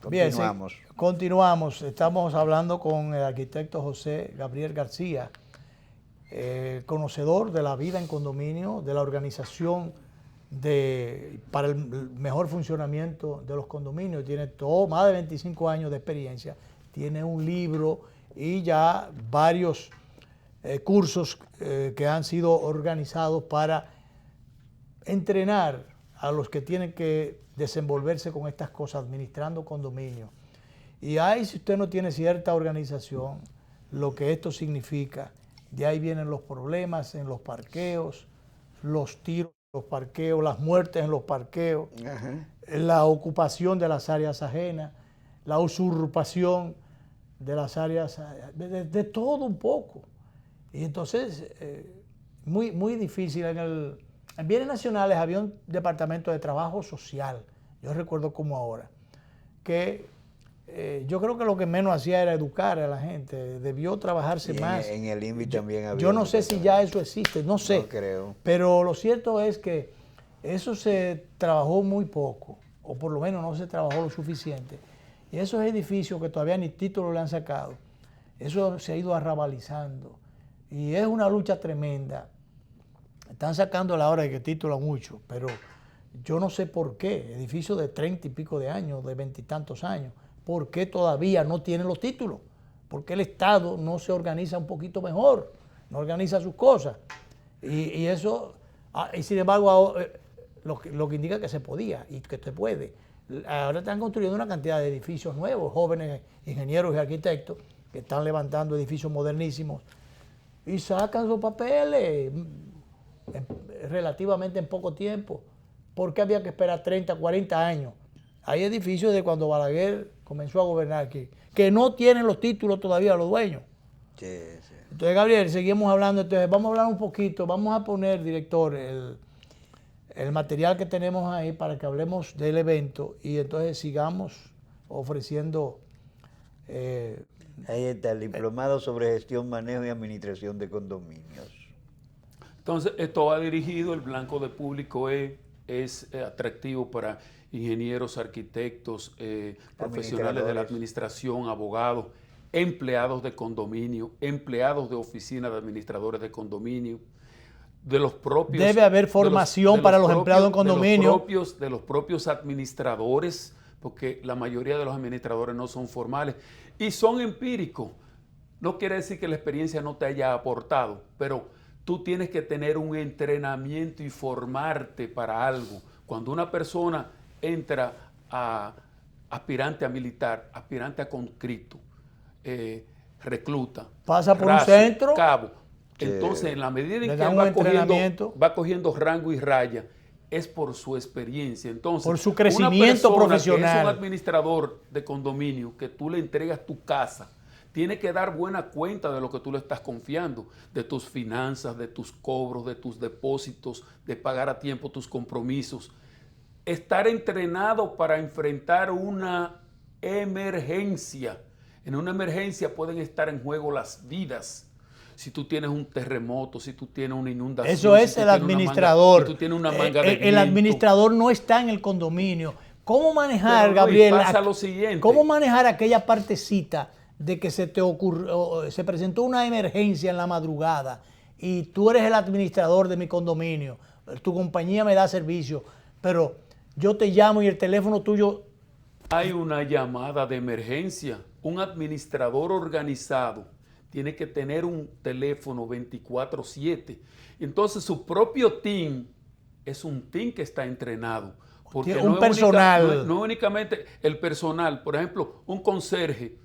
Bien, Continuamos. sí, continuamos. Estamos hablando con el arquitecto José Gabriel García, conocedor de la vida en condominio, de la organización para el mejor funcionamiento de los condominios. Tiene más de 25 años de experiencia, tiene un libro y ya varios cursos que han sido organizados para entrenar a los que tienen que desenvolverse con estas cosas, administrando condominios. Y ahí, si usted no tiene cierta organización, lo que esto significa, de ahí vienen los problemas en los parqueos, los tiros en los parqueos, las muertes en los parqueos, la ocupación de las áreas ajenas, la usurpación de las áreas, de todo un poco. Y entonces, muy difícil. En bienes nacionales había un departamento de trabajo social, yo recuerdo como ahora, que yo creo que lo que menos hacía era educar a la gente, debió trabajarse más. En el INVI también había. Yo no sé si ya eso existe, no sé. No creo. Pero lo cierto es que eso se trabajó muy poco, o por lo menos no se trabajó lo suficiente. Y esos edificios que todavía ni título le han sacado, eso se ha ido arrabalizando. Y es una lucha tremenda. Están sacando la hora de que titula mucho, pero yo no sé por qué. Edificios de 30 y pico de años, de 20 y tantos años, ¿por qué todavía no tienen los títulos? ¿Por qué el Estado no se organiza un poquito mejor? No organiza sus cosas. Y eso, y sin embargo, lo que indica que se podía y que se puede. Ahora están construyendo una cantidad de edificios nuevos, jóvenes ingenieros y arquitectos que están levantando edificios modernísimos y sacan sus papeles relativamente en poco tiempo. ¿Por qué había que esperar 30, 40 años? Hay edificios de cuando Balaguer comenzó a gobernar aquí, que no tienen los títulos todavía los dueños. Sí, sí. Entonces, Gabriel, seguimos hablando. Entonces, vamos a hablar un poquito, vamos a poner, director, el material que tenemos ahí para que hablemos del evento y entonces sigamos ofreciendo... ahí está, el diplomado sobre gestión, manejo y administración de condominios. Entonces, esto va dirigido, el blanco de público es atractivo para ingenieros, arquitectos, profesionales de la administración, abogados, empleados de condominio, empleados de oficina de administradores de condominio, de los propios... Debe haber formación para los empleados en condominio. De los propios administradores, porque la mayoría de los administradores no son formales y son empíricos. No quiere decir que la experiencia no te haya aportado, pero tú tienes que tener un entrenamiento y formarte para algo. Cuando una persona entra a aspirante a militar, aspirante a conscripto, recluta, pasa por un centro, cabo. Entonces, en la medida en que él va cogiendo rango y raya, es por su experiencia. Entonces, por su crecimiento profesional. Que es un administrador de condominio, que tú le entregas tu casa, tiene que dar buena cuenta de lo que tú le estás confiando, de tus finanzas, de tus cobros, de tus depósitos, de pagar a tiempo tus compromisos. estar entrenado para enfrentar una emergencia. En una emergencia pueden estar en juego las vidas. Si tú tienes un terremoto, si tú tienes una inundación. Eso es el administrador. Si tú tienes una manga de el administrador no está en el condominio. ¿Cómo manejar, pero, Luis, Gabriel? pasa lo siguiente. ¿Cómo manejar aquella partecita de que se te ocurrió, se presentó una emergencia en la madrugada y tú eres el administrador de mi condominio, tu compañía me da servicio, pero yo te llamo y el teléfono tuyo... Hay una llamada de emergencia. Un administrador organizado tiene que tener un teléfono 24/7. Entonces su propio team es un team que está entrenado. Porque un no personal. No únicamente el personal. Por ejemplo, un conserje,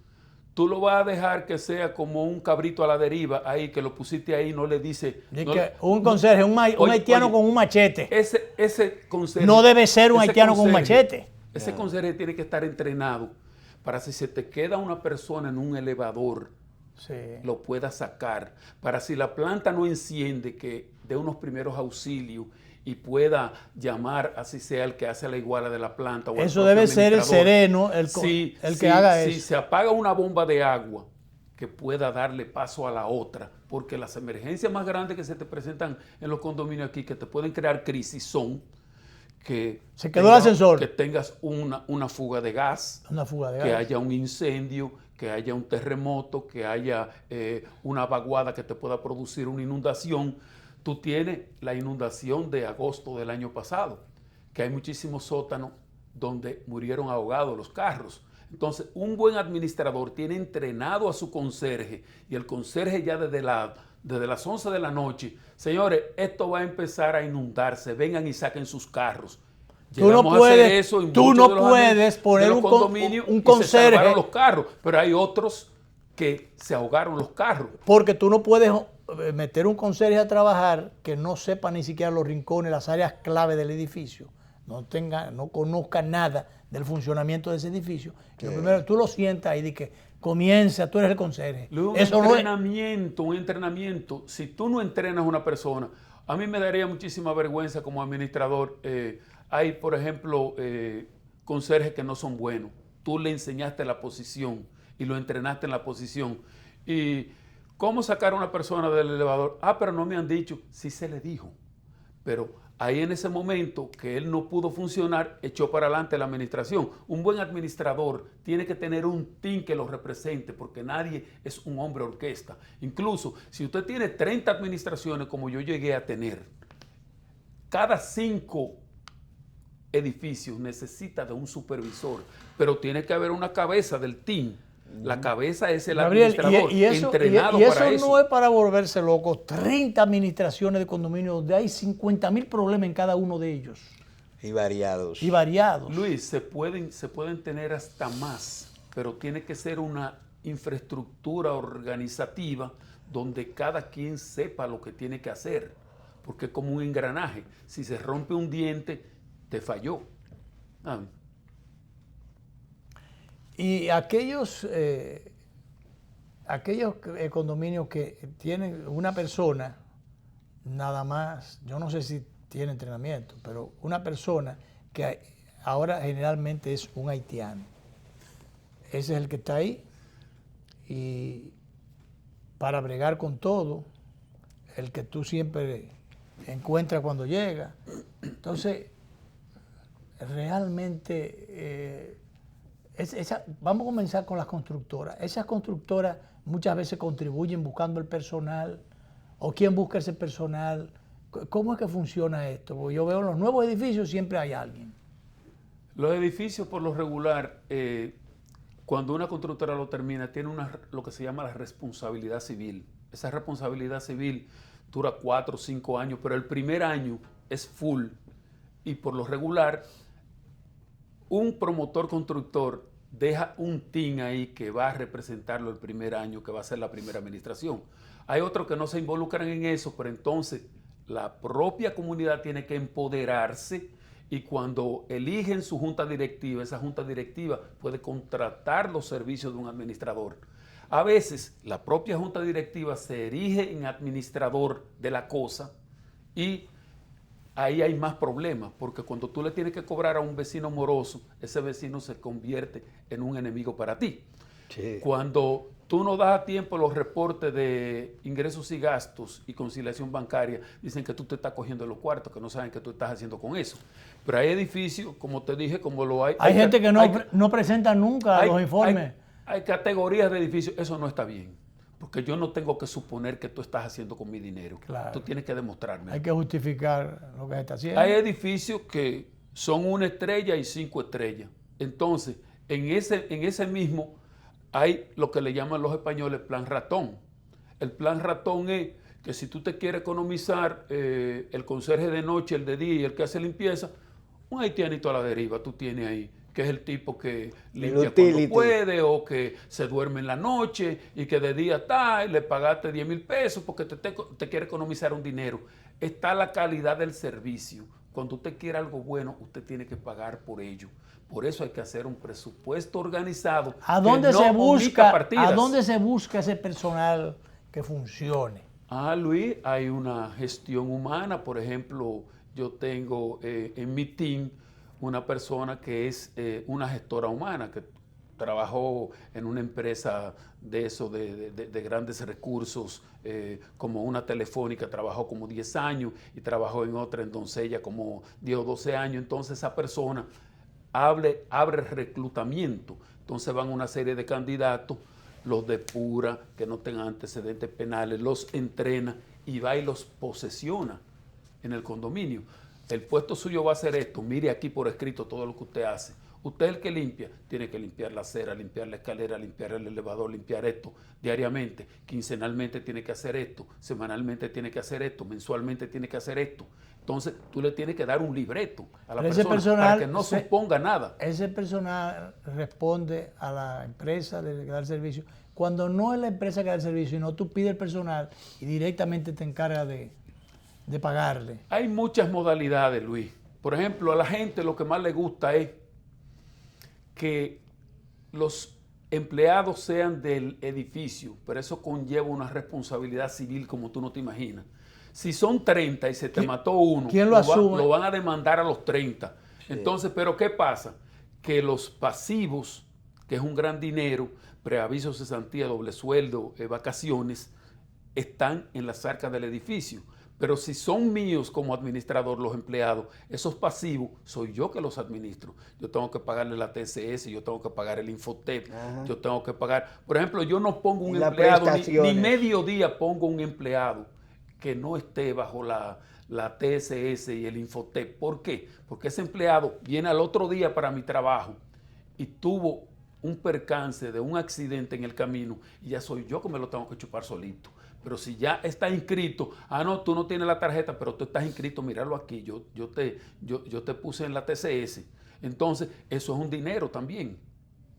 tú lo vas a dejar que sea como un cabrito a la deriva ahí, que lo pusiste ahí, no le dice... No, un conserje, un haitiano con un machete. Ese conserje... No debe ser un haitiano con un machete. Ese conserje tiene que estar entrenado para si se te queda una persona en un elevador, sí, lo pueda sacar. Para si la planta no enciende, que dé unos primeros auxilios y pueda llamar, así sea el que hace la iguala de la planta. O eso debe ser el sereno, el que haga eso. Si se apaga una bomba de agua, que pueda darle paso a la otra, porque las emergencias más grandes que se te presentan en los condominios aquí, que te pueden crear crisis, son que se quedó el ascensor, que tengas una fuga de gas, que haya un incendio, que haya un terremoto, que haya una vaguada que te pueda producir una inundación. Tú tienes la inundación de agosto del año pasado, que hay muchísimos sótanos donde murieron ahogados los carros. Entonces, un buen administrador tiene entrenado a su conserje, y el conserje ya desde las 11 de la noche, señores, esto va a empezar a inundarse, vengan y saquen sus carros. Tú no puedes poner un conserje. Se salvaron los carros, pero hay otros que se ahogaron los carros. Porque tú no puedes meter un conserje a trabajar que no sepa ni siquiera los rincones, las áreas clave del edificio, no conozca nada del funcionamiento de ese edificio. Y lo primero, tú lo sientas y di que comienza, tú eres el conserje. Un entrenamiento. Si tú no entrenas a una persona, a mí me daría muchísima vergüenza como administrador. Hay, por ejemplo, conserjes que no son buenos. Tú le enseñaste la posición y lo entrenaste en la posición. Y ¿cómo sacar a una persona del elevador? Pero no me han dicho. Sí se le dijo. Pero ahí en ese momento que él no pudo funcionar, echó para adelante la administración. Un buen administrador tiene que tener un team que lo represente, porque nadie es un hombre orquesta. Incluso si usted tiene 30 administraciones, como yo llegué a tener, cada 5 edificios necesita de un supervisor, pero tiene que haber una cabeza del team. La cabeza es el administrador, entrenado para eso. Y eso no es para volverse loco. 30 administraciones de condominios donde hay 50,000 problemas en cada uno de ellos. Y variados. Luis, se pueden tener hasta más, pero tiene que ser una infraestructura organizativa donde cada quien sepa lo que tiene que hacer. Porque es como un engranaje. Si se rompe un diente, te falló. Y aquellos condominios que tienen una persona, nada más, yo no sé si tiene entrenamiento, pero una persona que ahora generalmente es un haitiano. Ese es el que está ahí, y para bregar con todo, el que tú siempre encuentras cuando llega. Entonces, realmente... vamos a comenzar con las constructoras. Esas constructoras muchas veces contribuyen buscando el personal, o quién busca ese personal. ¿Cómo es que funciona esto? Porque yo veo en los nuevos edificios siempre hay alguien. Los edificios, por lo regular, cuando una constructora lo termina, tiene lo que se llama la responsabilidad civil. Esa responsabilidad civil dura 4 o 5 años, pero el primer año es full, y por lo regular un promotor constructor deja un team ahí que va a representarlo el primer año, que va a ser la primera administración. Hay otros que no se involucran en eso, pero entonces la propia comunidad tiene que empoderarse, y cuando eligen su junta directiva, esa junta directiva puede contratar los servicios de un administrador. A veces la propia junta directiva se erige en administrador de la cosa y ahí hay más problemas, porque cuando tú le tienes que cobrar a un vecino moroso, ese vecino se convierte en un enemigo para ti. Sí. Cuando tú no das a tiempo los reportes de ingresos y gastos y conciliación bancaria, dicen que tú te estás cogiendo los cuartos, que no saben qué tú estás haciendo con eso. Pero hay edificios, como te dije, como lo hay... Hay gente que no presenta nunca los informes. Hay categorías de edificios, eso no está bien. Porque yo no tengo que suponer que tú estás haciendo con mi dinero. Claro. Tú tienes que demostrarme. Hay que justificar lo que se está haciendo. Hay edificios que son 1 estrella y 5 estrellas. Entonces, en ese mismo hay lo que le llaman los españoles plan ratón. El plan ratón es que si tú te quieres economizar el conserje de noche, el de día y el que hace limpieza, un haitianito a la deriva tú tienes ahí, que es el tipo que limpia cuando puede o que se duerme en la noche y que de día está y le pagaste 10,000 pesos porque te quiere economizar un dinero. Está la calidad del servicio. Cuando usted quiere algo bueno, usted tiene que pagar por ello. Por eso hay que hacer un presupuesto organizado. ¿A dónde se busca ese personal que funcione? Luis, hay una gestión humana. Por ejemplo, yo tengo en mi team una persona que es una gestora humana, que trabajó en una empresa de eso, de grandes recursos, como una telefónica, trabajó como 10 años y trabajó en otra, en Doncella, como 10 o 12 años. Entonces esa persona abre reclutamiento. Entonces van una serie de candidatos, los depura, que no tengan antecedentes penales, los entrena y va y los posesiona en el condominio. El puesto suyo va a ser esto, mire aquí por escrito todo lo que usted hace. Usted es el que limpia, tiene que limpiar la acera, limpiar la escalera, limpiar el elevador, limpiar esto diariamente, quincenalmente tiene que hacer esto, semanalmente tiene que hacer esto, mensualmente tiene que hacer esto. Entonces tú le tienes que dar un libreto a la persona para que no suponga nada. Ese personal responde a la empresa que da el servicio. Cuando no es la empresa que da el servicio, sino tú pides el personal y directamente te encargas de pagarle. Hay muchas modalidades, Luis. Por ejemplo, a la gente lo que más le gusta es que los empleados sean del edificio, pero eso conlleva una responsabilidad civil como tú no te imaginas. Si son 30 y se te mató uno, ¿quién lo asume? Lo van a demandar a los 30. Sí. Entonces, ¿pero qué pasa? Que los pasivos, que es un gran dinero, preaviso, cesantía, doble sueldo, vacaciones, están en las arcas del edificio. Pero si son míos como administrador los empleados, esos pasivos soy yo que los administro. Yo tengo que pagarle la TCS, yo tengo que pagar el Infotep, yo tengo que pagar... Por ejemplo, yo no pongo un empleado, ni medio día pongo un empleado que no esté bajo la TSS y el Infotep. ¿Por qué? Porque ese empleado viene al otro día para mi trabajo y tuvo un percance de un accidente en el camino y ya soy yo que me lo tengo que chupar solito. Pero si ya está inscrito, no, tú no tienes la tarjeta, pero tú estás inscrito, míralo aquí, yo te puse en la TCS. Entonces, eso es un dinero también.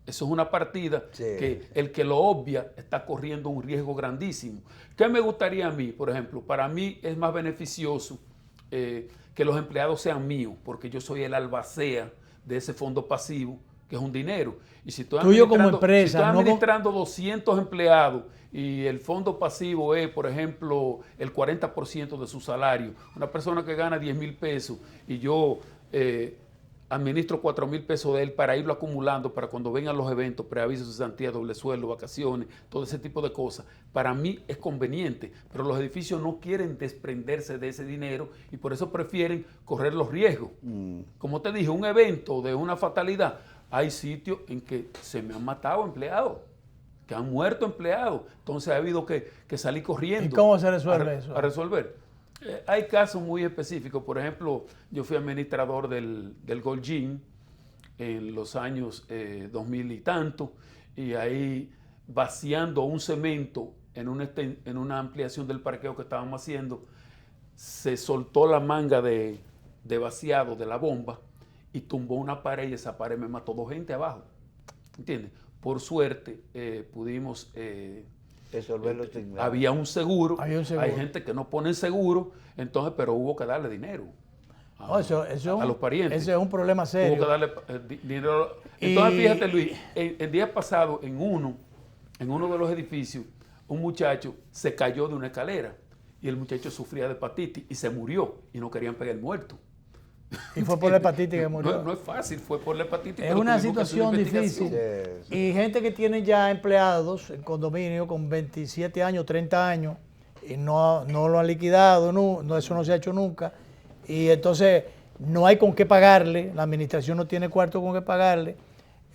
Eso es una partida que el que lo obvia está corriendo un riesgo grandísimo. ¿Qué me gustaría a mí? Por ejemplo, para mí es más beneficioso que los empleados sean míos, porque yo soy el albacea de ese fondo pasivo, que es un dinero. Y si estoy administrando 200 empleados y el fondo pasivo es, por ejemplo, el 40% de su salario, una persona que gana 10,000 pesos y yo administro 4,000 pesos de él para irlo acumulando para cuando vengan los eventos, preavisos, cesantía, doble sueldo, vacaciones, todo ese tipo de cosas, para mí es conveniente, pero los edificios no quieren desprenderse de ese dinero y por eso prefieren correr los riesgos. Como te dije, un evento de una fatalidad, hay sitios en que se me han matado empleados, que han muerto empleados, entonces ha habido que salir corriendo. ¿Y cómo se resuelve eso? A resolver. Hay casos muy específicos. Por ejemplo, yo fui administrador del Golgin en los años 2000 y tanto, y ahí vaciando un cemento en una ampliación del parqueo que estábamos haciendo, se soltó la manga de vaciado de la bomba y tumbó una pared y esa pared me mató 2 gente abajo. ¿Entiendes? Por suerte pudimos... resolverlo. Había un seguro. Hay gente que no pone seguro, entonces, pero hubo que darle dinero a los parientes. Ese es un problema serio. Hubo que darle dinero. Entonces, fíjate, Luis, el día pasado, en uno de los edificios, un muchacho se cayó de una escalera y el muchacho sufría de hepatitis y se murió y no querían pegar el muerto. Y fue por la hepatitis que murió. No es fácil, fue por la hepatitis. Es una situación difícil. Y gente que tiene ya empleados en condominio con 27 años, 30 años, y no lo han liquidado, eso no se ha hecho nunca. Y entonces no hay con qué pagarle, la administración no tiene cuarto con qué pagarle.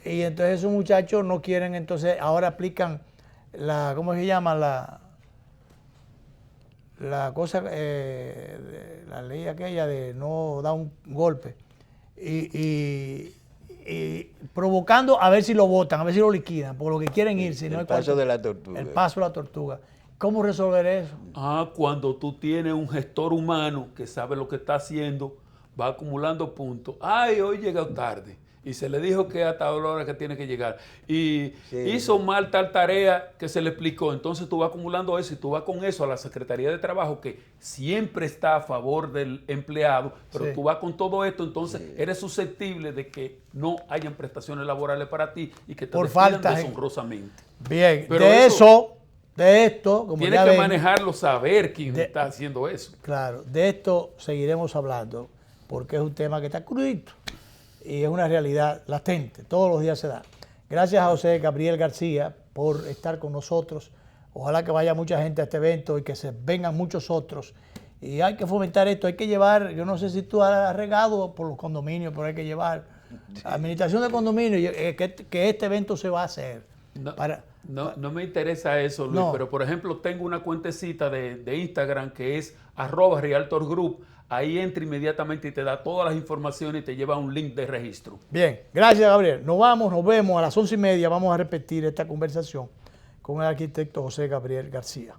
Y entonces esos muchachos no quieren, entonces ahora aplican ¿cómo se llama? La cosa, la ley aquella de no dar un golpe y provocando a ver si lo votan, a ver si lo liquidan, por lo que quieren irse. El paso de la tortuga. El paso de la tortuga. ¿Cómo resolver eso? Cuando tú tienes un gestor humano que sabe lo que está haciendo, va acumulando puntos. Hoy llegó tarde. Y se le dijo que hasta la hora que tiene que llegar. Y hizo mal tal tarea que se le explicó. Entonces tú vas acumulando eso y tú vas con eso a la Secretaría de Trabajo, que siempre está a favor del empleado, pero tú vas con todo esto, entonces eres susceptible de que no hayan prestaciones laborales para ti y que te despidan deshonrosamente. Bien, pero de esto, como tienes que manejarlo, saber quién está haciendo eso. Claro, de esto seguiremos hablando, porque es un tema que está crudito. Y es una realidad latente, todos los días se da. Gracias a José Gabriel García por estar con nosotros. Ojalá que vaya mucha gente a este evento y que se vengan muchos otros. Y hay que fomentar esto, hay que llevar, yo no sé si tú has regado por los condominios, pero hay que llevar administración de condominios, que este evento se va a hacer. No me interesa eso, Luis, pero por ejemplo tengo una cuentecita de Instagram que es @realtorgroup. Ahí entra inmediatamente y te da todas las informaciones y te lleva a un link de registro. Bien, gracias Gabriel. Nos vemos a las 11:30. Vamos a repetir esta conversación con el arquitecto José Gabriel García.